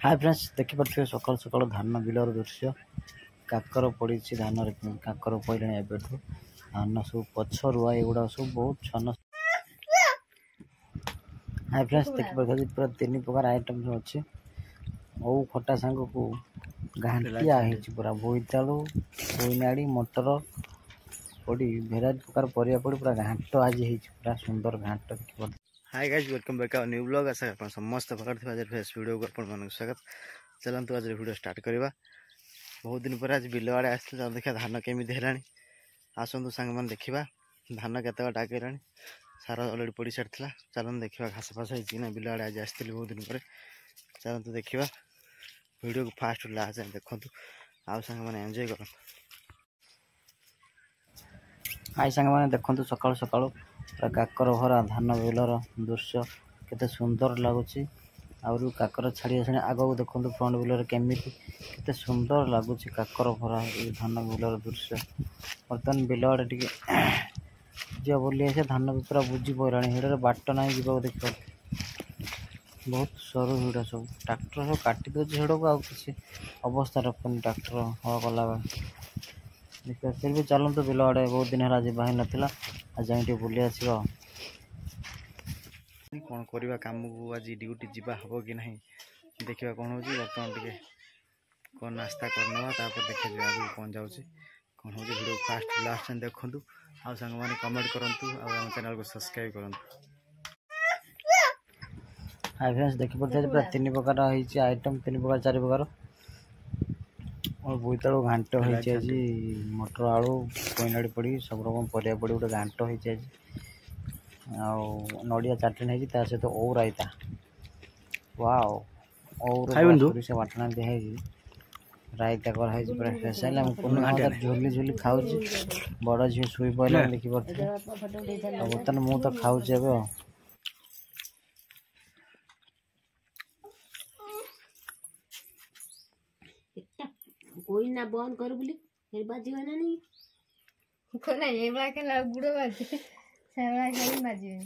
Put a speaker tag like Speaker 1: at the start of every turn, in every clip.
Speaker 1: Hi friends देखिपे सकाल सकाल धान बिलर दृश्य काकर पड़ी धान काकर पड़े एवं धान सब पछ रुआ एगुड़ा सब बहुत छन। हाय फ्रेंड्स देखिपे पूरा 3 प्रकार आइटम जो अच्छे ओ खटा सांग को घांटिया पूरा बोईतालु बोईनाड़ी मटर पड़ी भेराइट प्रकार परिया पड़ी पूरा घाट आज पूरा सुंदर घाट देखिए। Hi guys welcome back new blog आशा आप समस्त प्रकार थी आज फेस वीडियो को अपन स्वागत। चलते आज वीडियो स्टार्ट करवा। बहुत दिन पर आज बिल आड़े आसते चल देखा धान केमी है आसतु सांग मैंने देखा धान केत डाकेला सार अलरेडी पड़ सारी चलते देखा घास फास होना बिल आड़े आज आसती बहुत दिन पर चलते देखा वीडियो को फास्ट लास्ट देखु आउ सांग मैंने एंजॉय कर। हाय सांग मैंने देखु सकाल सकाल पूरा काकर भरा धान बिलर दृश्य केते सुंदर लगुच आउ काकर छाड़ी आस आग को देखो फ्रंट बिलर केमी केते सुंदर लगुच काकर भरा धान बिलर दृश्य। बर्तमान बिल आड़े टे जी बोली आसे धान भी पूरा बुझी पड़ा हिड़े बाट ना जा देख बहुत सरू हिड़ सब ट्राक्टर सब काटी दे हिड़ को आउ कि अवस्था रखनी ट्राक्टर हल कला देखिए फिर भी चलते बिल आड़े बहुत दिन है बाहर नाला आज जाए बुली आस कौन करवा कम को आज ड्यूटी जावा हम कि ना देखा कौन हो बर्तमान टे कौन नास्ता करना देखा जाए आगे कौन जाऊँगी कौन हो वीडियो फास्ट लास्ट देखूँ आउ सांग मैंने कमेंट करूँ आम चैनल को सब्सक्राइब करूँ। हाय फ्रेंड्स देखी पड़ते पूरा 3 प्रकार आइटम 3 प्रकार 4 प्रकार और बोईतालु घाट होती मटर आलू कोईनाड़ी पड़ी सब रकम परिया पड़ी गोटे घाट होती नड़िया चाटणी है सहित ओ रायता वाओ से बाटना दिखाई रायता कराई पूरा स्पेशल झोली झोली खाऊ बड़ झील शुई पड़ा देखी पारे बर्तमान मु तो खाऊ
Speaker 2: कोई ना बंद कर बोली फिर बाजीवा ना नहीं कोना ये बड़ा के ला गुड़ो बाजे सेवड़ा के बाजे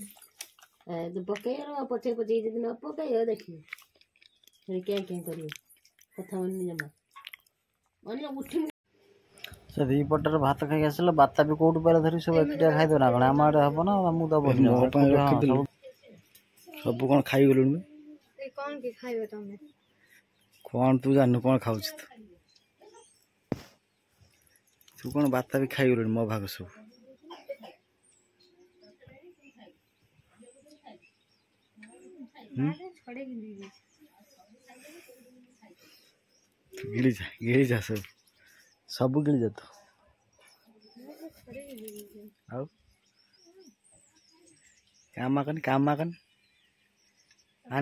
Speaker 2: तो पके रो पछे पछे जदी न पके हो देखी फिर क्या क्या करियो कथा मन जमा मन उठी
Speaker 1: से दी पटर भात खाई आसला बाता भी कोड पर धरी सब एकटिया खाई दो ना कण आम आडे हबो ना मु तो बनि सब कोन खाई गेलुन ए कोन के खाइबो तमे कौन तू जान कौन खाऊ तू कौन बाता भी खाई गलु मो भाग सब गिड़ी जा सब गिड़ी जा तो काम आने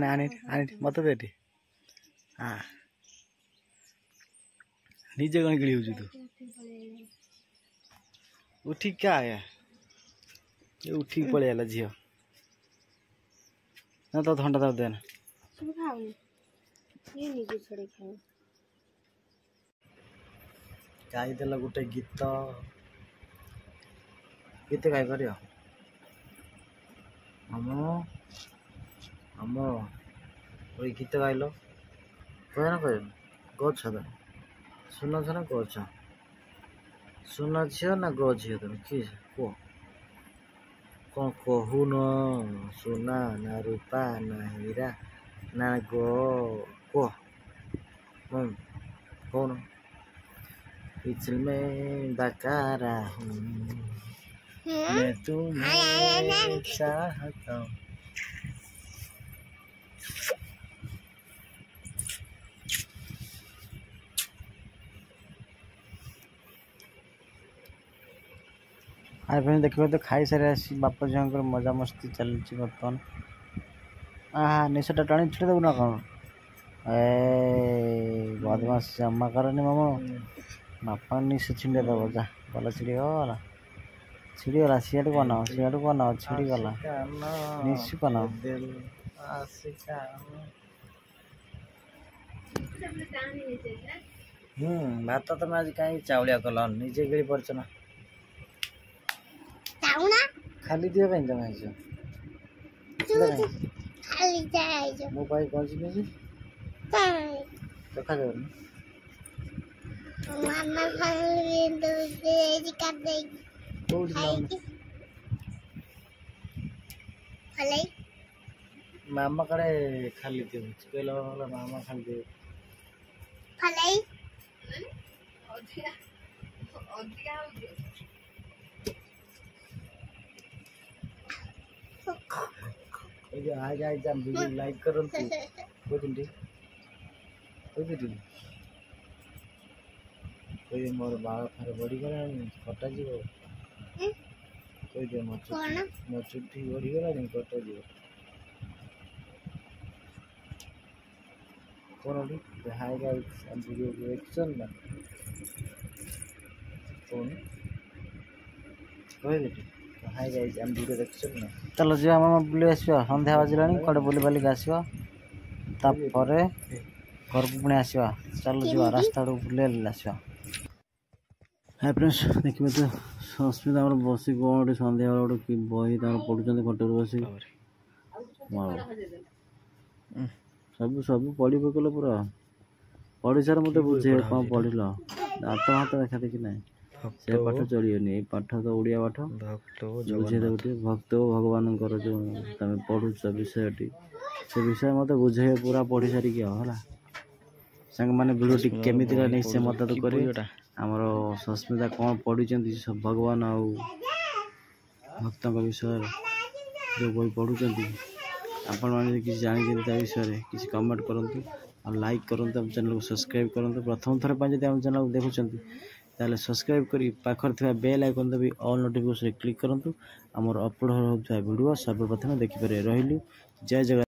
Speaker 1: आने आने मत दे हाँ निजे कौन गिड़ी हो तू उठी क्या आया ये उठी पड़े आला झील ना तो ठंडा दे देना गाई देला गोटे गीत गीत गाई कर गीत गाइल कह ना कह गछ सुन ना गछ सुन झील ना ग झील तुम कि कह कौन कहू न सुना ना रूपा ना हीरा ना कह कौन पिछल में बकारा हूँ मैं तुम्हें चाहता हूँ। हाय फ्रेंड देखिए तो खाई सारे बाप झील मजा मस्ती चलती बर्तमान निशा टाणी छिड़े देव ना कौन ए बदमाश जमा करनी मामो बापा निश छिड़े देव जा गला छिड़गला सीआड़ बनाओ छिड़गला निश बनाओ भात तुम आज कहीं चाउलिया कल निजे गिड़ी पड़च ना खाली दिया कहीं तुम मो पाई कौन सी देखा जाओ
Speaker 2: मामा खाली दूध काट दे खाली
Speaker 1: मामा कड़े खाली दे पहला वाला मामा खाली दे
Speaker 2: खाली
Speaker 1: ये आज आज हम वीडियो लाइक करंतु बुझंडी बुझंडी कोई मोर बाल फार बड़ी गला कटा जीव कोई दे मो चुट्टी बड़ी गला कटा जीव कौन हाय गाइस हम वीडियो रिएक्शन ना कौन कोई दे हाय गाइस हम वीडियो रिएक्शन ना चलो जी हम बुले आसीबा संध्या बाजिलानी कोडे बुली बाली आसीबा तापरे घर को पुणी आसीबा चलो जी रास्ता बुले आसीबा हाय फ्रेंड्स देखिए तो संस्मिता हमर बसी कोन संध्या वाला कि बही तार पढुचंद कटर बसी सब सब पढ़ी पकल पूरा पढ़ी सार मत बुझे कौन पढ़ल हाथ हाथ देखा देखी ना से पाठ चलिए पाठ तो ओडिया पाठ बुझे गोटे भक्त भगवान जो तुम पढ़ुच विषयटी से विषय मत बुझे पूरा पढ़ी सारिक है सांग मैंने भिडियो केमी नहीं से मत करें आमर संस्मिता कौन पढ़ी सब भगवान आउ भक्त विषय जो बही पढ़ुं आपण मैंने किसी जानी विषय किसी कमेंट करूँ और लाइक करूँ आम चैनल को सब्सक्राइब करूँ प्रथम थर पर जब आम चैनल को देखुं ताले सब्सक्राइब करी पाखर थिबा बेल आइकन दबी ऑल नोटिफिकेशन क्लिक करूँ आमर अपलोड होता वीडियो सर्वप्रथम देखिपारे रहिलु जय जगन्नाथ।